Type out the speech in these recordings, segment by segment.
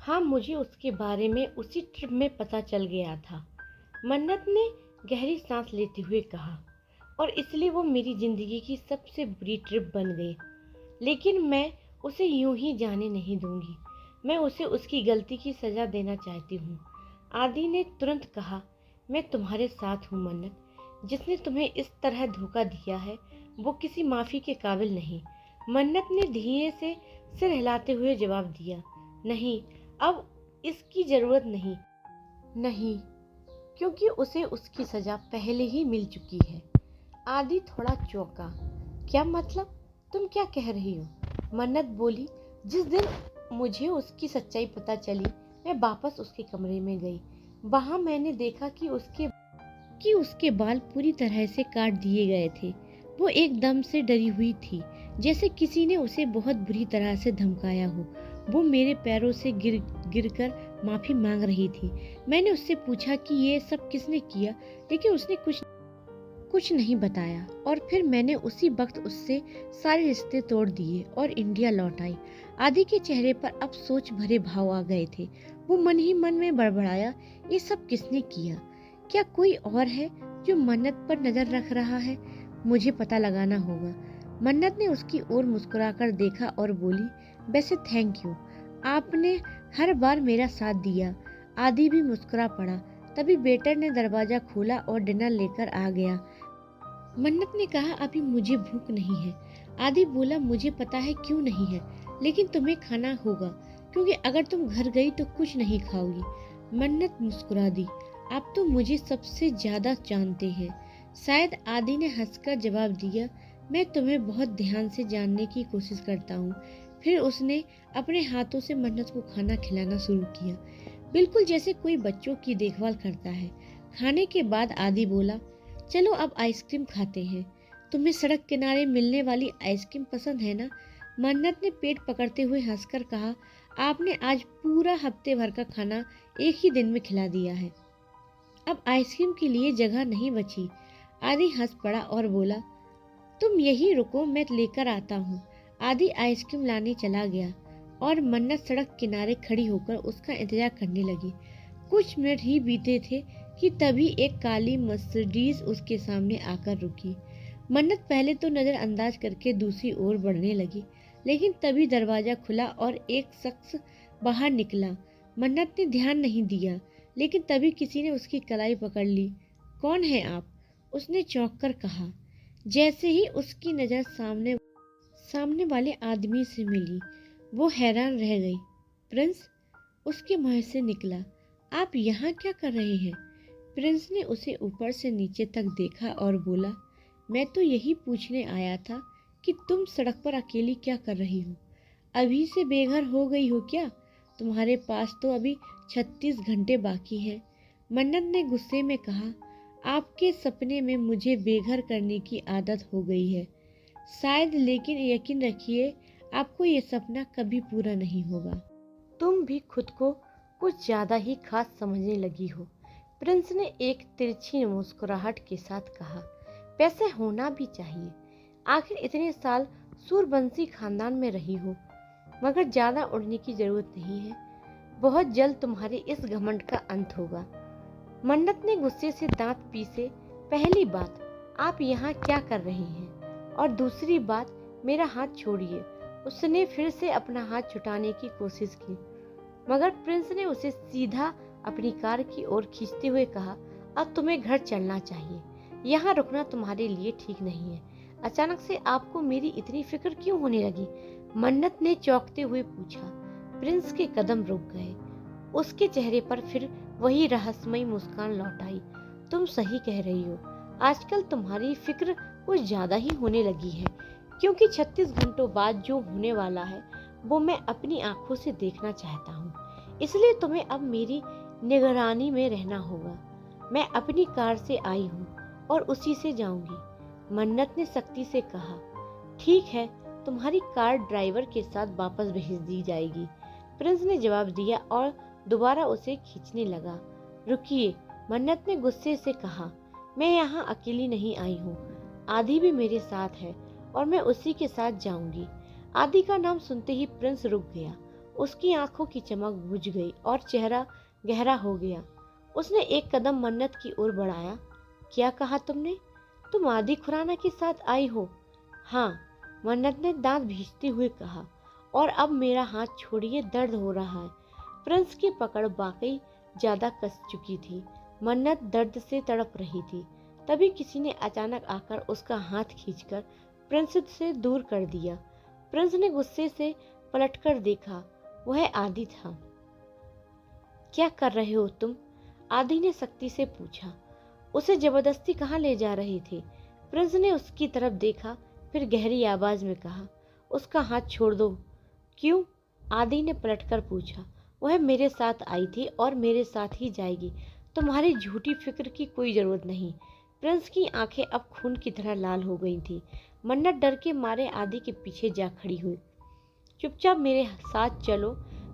हाँ, मुझे उसके बारे में उसी ट्रिप में पता चल गया था। मन्नत ने गहरी सांस लेते हुए कहा। और इसलिए वो मेरी जिंदगी की सबसे बुरी ट्रिप बन गई। लेकिन मैं उसे यूं ही जाने नहीं दूंगी। मैं उसे उसकी गलती की सजा देना चाहती हूँ। आदि ने तुरंत कहा, मैं तुम्हारे साथ हूँ मन्नत। जिसने तुम्हें इस तरह धोखा दिया है वो किसी माफ़ी के काबिल नहीं। मन्नत ने धीरे से सिर हिलाते हुए जवाब दिया, नहीं, अब इसकी ज़रूरत नहीं। नहीं, क्योंकि उसे उसकी सज़ा पहले ही मिल चुकी है। आदि थोड़ा चौंका। क्या मतलब? तुम क्या कह रही हो? मन्नत बोली, जिस दिन मुझे उसकी सच्चाई पता चली मैं वापस उसके कमरे में गई। वहां मैंने देखा कि उसके बाल पूरी तरह से काट दिए गए थे। वो एकदम से डरी हुई थी, जैसे किसी ने उसे बहुत बुरी तरह से धमकाया हो। वो मेरे पैरों से गिरकर माफी मांग रही थी। मैंने उससे पूछा कि ये सब किसने किया, लेकिन उसने कुछ नहीं बताया। और फिर मैंने उसी वक्त उससे सारे रिश्ते तोड़ दिए और इंडिया लौट आई। आदि के चेहरे पर अब सोच भरे भाव आ गए थे। वो मन ही मन में बड़बड़ाया, ये सब किसने किया? क्या कोई और है जो मन्नत पर नजर रख रहा है? मुझे पता लगाना होगा। मन्नत ने उसकी ओर मुस्कुराकर देखा और बोली, वैसे थैंक यू, आपने हर बार मेरा साथ दिया। आदि भी मुस्कुरा पड़ा। तभी वेटर ने दरवाजा खोला और डिनर लेकर आ गया। मन्नत ने कहा, अभी मुझे भूख नहीं है। आदि बोला, मुझे पता है क्यों नहीं है, लेकिन तुम्हें खाना होगा, क्योंकि अगर तुम घर गई तो कुछ नहीं खाओगी। मन्नत मुस्कुरा दी, आप तो मुझे सबसे ज्यादा जानते हैं। शायद। आदि ने हंसकर जवाब दिया, मैं तुम्हें बहुत ध्यान से जानने की कोशिश करता हूँ। फिर उसने अपने हाथों से मन्नत को खाना खिलाना शुरू किया, बिल्कुल जैसे कोई बच्चों की देखभाल करता है। खाने के बाद आदि बोला, चलो अब आइसक्रीम खाते हैं। तुम्हें सड़क किनारे मिलने वाली आइसक्रीम पसंद है ना? मन्नत ने पेट पकड़ते हुए हंसकर कहा, आपने आज पूरा हफ्ते भर का खाना एक ही दिन में खिला दिया है। अब आइसक्रीम के लिए जगह नहीं बची। आदि हंस पड़ा और बोला, तुम यही रुको, मैं लेकर आता हूँ। आदि आइसक्रीम लाने चला गया और मन्नत सड़क किनारे खड़ी होकर उसका इंतजार करने लगी। कुछ मिनट ही बीते थे कि तभी एक काली मर्सिडीज उसके सामने आकर रुकी। मन्नत पहले तो नजरअंदाज करके दूसरी ओर बढ़ने लगी, लेकिन तभी दरवाजा खुला और एक शख्स बाहर निकला। मन्नत ने ध्यान नहीं दिया, लेकिन तभी किसी ने उसकी कलाई पकड़ ली। कौन है आप? उसने चौंक कर कहा। जैसे ही उसकी नजर सामने वाले आदमी से मिली, वो हैरान रह गई। प्रिंस? उसके मुंह से निकला। आप यहाँ क्या कर रहे हैं? प्रिंस ने उसे ऊपर से नीचे तक देखा और बोला, मैं तो यही पूछने आया था कि तुम सड़क पर अकेली क्या कर रही हो? अभी से बेघर हो गई हो क्या? तुम्हारे पास तो अभी 36 घंटे बाकी हैं। मन्नत ने गुस्से में कहा, आपके सपने में मुझे बेघर करने की आदत हो गई है शायद, लेकिन यकीन रखिए आपको ये सपना कभी पूरा नहीं होगा। तुम भी खुद को कुछ ज्यादा ही खास समझने लगी हो। प्रिंस ने एक तिरछी मुस्कुराहट के साथ कहा, वैसे होना भी चाहिए। आखिर इतने साल सूरबंसी खानदान में रही हो। मगर ज्यादा उड़ने की जरूरत नहीं है। बहुत जल्द तुम्हारे इस घमंड का अंत होगा। मन्नत ने गुस्से से दांत पीसे, पहली बात, आप यहाँ क्या कर रही हैं? और दूसरी बात, मेरा हाथ छोड़िए। उसने फिर से अपना हाथ छुटाने की कोशिश की, मगर प्रिंस ने उसे सीधा अपनी कार की ओर खींचते हुए कहा, अब तुम्हें घर चलना चाहिए। यहाँ रुकना तुम्हारे लिए ठीक नहीं है। अचानक से आपको मेरी इतनी फिक्र क्यों होने लगी? मन्नत ने चौंकते हुए पूछा। प्रिंस के कदम रुक गए। उसके चेहरे पर फिर वही रहस्यमयी मुस्कान लौट आई। तुम सही कह रही हो, आजकल तुम्हारी फिक्र कुछ ज्यादा ही होने लगी है, क्योंकि 36 घंटों बाद जो होने वाला है वो मैं अपनी आंखों से देखना चाहता हूँ। इसलिए तुम्हें अब मेरी निगरानी में रहना होगा। मैं अपनी कार से आई हूँ और उसी से जाऊंगी। मन्नत ने सख्ती से कहा। ठीक है, तुम्हारी कार ड्राइवर के साथ वापस भेज दी जाएगी, प्रिंस ने जवाब दिया और दोबारा उसे खींचने लगा। रुकिए, मन्नत ने गुस्से से कहा, मैं यहाँ अकेली नहीं आई हूँ। आदि भी मेरे साथ है और मैं उसी के साथ जाऊंगी। आदि का नाम सुनते ही प्रिंस रुक गया उसकी आंखों की चमक बुझ गई और चेहरा गहरा हो गया। उसने एक कदम मन्नत की ओर बढ़ाया। क्या कहा तुमने? तुम आदि खुराना के साथ आई हो? हाँ, मन्नत ने दांत भींचते हुए कहा। और अब मेरा हाथ छोड़िए, दर्द हो रहा है। प्रिंस की पकड़ वाकई ज्यादा कस चुकी थी। मन्नत दर्द से तड़प रही थी। तभी किसी ने अचानक आकर उसका हाथ खींचकर प्रिंस से दूर कर दिया। प्रिंस ने गुस्से से पलटकर देखा। वह आदि था। क्या कर रहे हो तुम? आदि ने सख्ती से पूछा। उसे जबरदस्ती कहाँ ले जा रहे थे? प्रिंस ने उसकी तरफ देखा, फिर गहरी आवाज में कहा, उसका हाथ छोड़ दो। क्यों? आदि ने पलटकर पूछा। वह मेरे साथ आई थी और मेरे साथ ही जाएगी। तुम्हारी झूठी फिक्र की कोई जरूरत नहीं। प्रिंस की आंखें अब खून की तरह लाल हो गई थी। मन्नत डर के मारे आदि के पीछे जा खड़ी हुई। चुपचाप मेरे साथ चलो,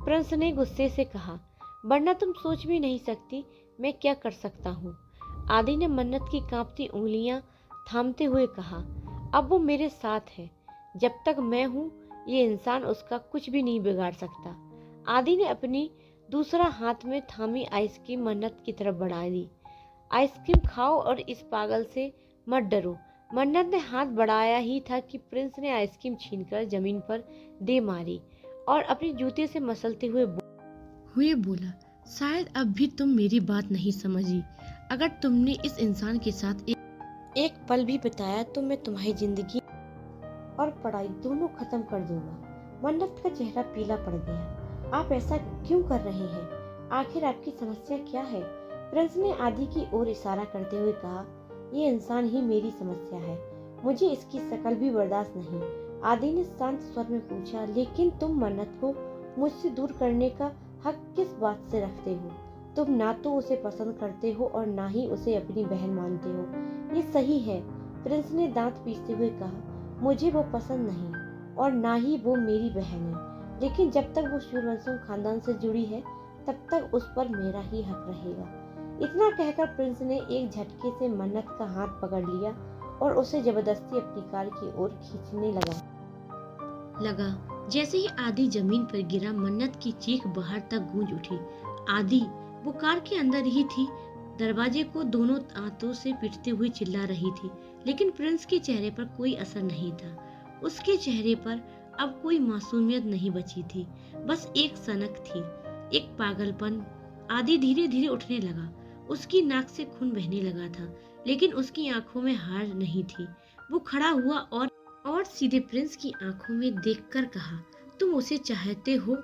प्रिंस ने गुस्से से कहा, वरना तुम सोच भी नहीं सकती मैं क्या कर सकता हूँ। आदि ने मन्नत की कांपती उंगलियां थामते हुए कहा, अब वो मेरे साथ है। जब तक मैं हूँ ये इंसान उसका कुछ भी नहीं बिगाड़ सकता। आदि ने अपनी दूसरा हाथ में थामी आइसक्रीम मन्नत की तरफ बढ़ा दी। आइसक्रीम खाओ और इस पागल से मत डरो। मन्नत ने हाथ बढ़ाया ही था कि प्रिंस ने आइसक्रीम छीनकर जमीन पर दे मारी और अपने जूते से मसलते हुए बोला, शायद अब भी तुम मेरी बात नहीं समझी। अगर तुमने इस इंसान के साथ एक पल भी बिताया तो मैं तुम्हारी जिंदगी और पढ़ाई दोनों खत्म कर दूंगा। मन्नत का चेहरा पीला पड़ गया। आप ऐसा क्यों कर रहे हैं? आखिर आपकी समस्या क्या है? प्रिंस ने आदि की ओर इशारा करते हुए कहा, ये इंसान ही मेरी समस्या है। मुझे इसकी शकल भी बर्दाश्त नहीं। आदि ने शांत स्वर में पूछा, लेकिन तुम मन्नत को मुझसे दूर करने का हक किस बात से रखते हो? तुम ना तो उसे पसंद करते हो और ना ही उसे अपनी बहन मानते हो। ये सही है। प्रिंस ने दांत पीसते हुए कहा, मुझे वो पसंद नहीं और ना ही वो मेरी बहन है, लेकिन जब तक वो सूर्यवंशम खानदान से जुड़ी है तब तक उस पर मेरा ही हक रहेगा। इतना कहकर प्रिंस ने एक झटके से मन्नत का हाथ पकड़ लिया और उसे जबरदस्ती अपनी कार की ओर खींचने लगा। जैसे ही आदि जमीन पर गिरा, मन्नत की चीख बाहर तक गूंज उठी। आदि, वो कार के अंदर ही थी, दरवाजे को दोनों हाथों से पीटते हुए चिल्ला रही थी, लेकिन प्रिंस के चेहरे पर कोई असर नहीं था। उसके चेहरे पर अब कोई मासूमियत नहीं बची थी, बस एक सनक थी, एक पागलपन। आदि धीरे धीरे उठने लगा। उसकी नाक से खून बहने लगा था, लेकिन उसकी आंखों में हार नहीं थी। वो खड़ा हुआ और सीधे प्रिंस की आंखों में देखकर कहा, तुम उसे चाहते हो,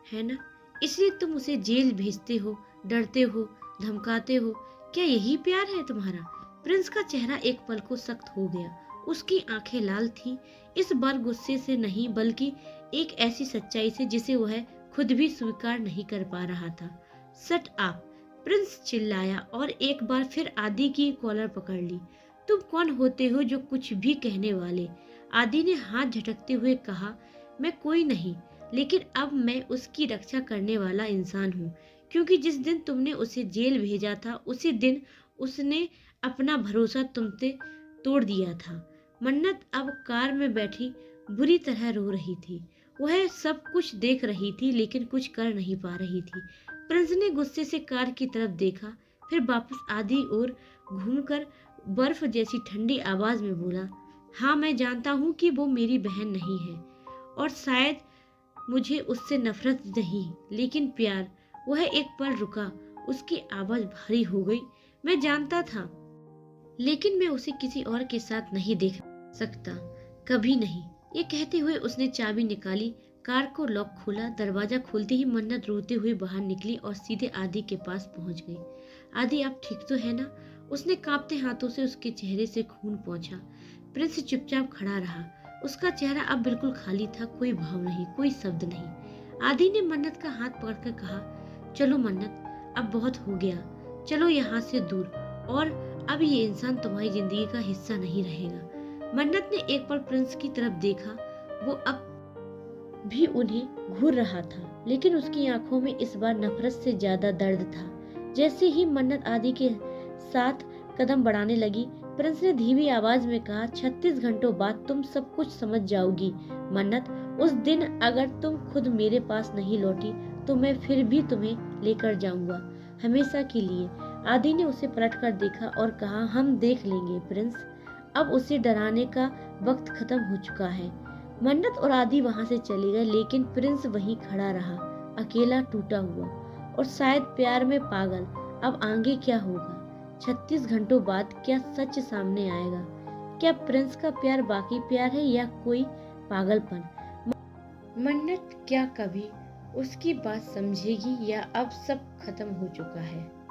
है ना? इसलिए तुम उसे जेल भेजते हो, डरते हो, धमकाते हो। क्या यही प्यार है तुम्हारा? प्रिंस का चेहरा एक पल को सख्त हो गया। उसकी आंखें लाल थीं, इस बार गुस्से से नहीं बल्कि एक ऐसी सच्चाई से जिसे वह खुद भी स्वीकार नहीं कर पा रहा था। Shut up! प्रिंस चिल्लाया और एक बार फिर आदि की कॉलर पकड़ ली। तुम कौन होते हो जो कुछ भी कहने वाले? आदि ने हाथ झटकते हुए कहा, मैं कोई नहीं, लेकिन अब मैं उसकी रक्षा करने वाला इंसान हूँ, क्योंकि जिस दिन तुमने उसे जेल भेजा था उसी दिन उसने अपना भरोसा तुमसे तोड़ दिया था। मन्नत अब कार में बैठी बुरी तरह रो रही थी। वह सब कुछ देख रही थी लेकिन कुछ कर नहीं पा रही थी। प्रिंस ने गुस्से से कार की तरफ देखा, फिर वापस आदि और घूमकर बर्फ जैसी ठंडी आवाज में बोला, हाँ, मैं जानता हूँ कि वो मेरी बहन नहीं है और शायद मुझे उससे नफरत नहीं, लेकिन प्यार। वह एक पल रुका, उसकी आवाज भारी हो गई। मैं जानता था, लेकिन मैं उसे किसी और के साथ नहीं देख सकता, कभी नहीं। ये कहते हुए उसने चाबी निकाली, कार को लॉक खोला। दरवाजा खोलते ही मन्नत रोते हुए बाहर निकली और सीधे आदि के पास पहुंच गई। आदि, आप ठीक तो है ना? उसने कांपते हाथों से उसके चेहरे से खून पोंछा। प्रिंस चुपचाप खड़ा रहा। उसका चेहरा अब बिल्कुल खाली था, कोई भाव नहीं, कोई शब्द नहीं। आदि ने मन्नत का हाथ पकड़कर कहा, चलो मन्नत, अब बहुत हो गया, चलो यहाँ से दूर, और अब ये इंसान तुम्हारी जिंदगी का हिस्सा नहीं रहेगा। मन्नत ने एक पल प्रिंस की तरफ देखा। वो अब भी उन्हें घूर रहा था, लेकिन उसकी आंखों में इस बार नफरत से ज्यादा दर्द था। जैसे ही मन्नत आदि के साथ कदम बढ़ाने लगी, प्रिंस ने धीमी आवाज में कहा, 36 घंटों बाद तुम सब कुछ समझ जाओगी मन्नत। उस दिन अगर तुम खुद मेरे पास नहीं लौटी तो मैं फिर भी तुम्हें लेकर जाऊंगा, हमेशा के लिए। आदि ने उसे पलटकर देखा और कहा, हम देख लेंगे प्रिंस। अब उसे डराने का वक्त खत्म हो चुका है। मन्नत और आदि वहां से चले गए, लेकिन प्रिंस वहीं खड़ा रहा, अकेला, टूटा हुआ और शायद प्यार में पागल। अब आगे क्या होगा? 36 घंटों बाद क्या सच सामने आएगा? क्या प्रिंस का प्यार बाकी प्यार है या कोई पागलपन? मन्नत क्या कभी उसकी बात समझेगी या अब सब खत्म हो चुका है?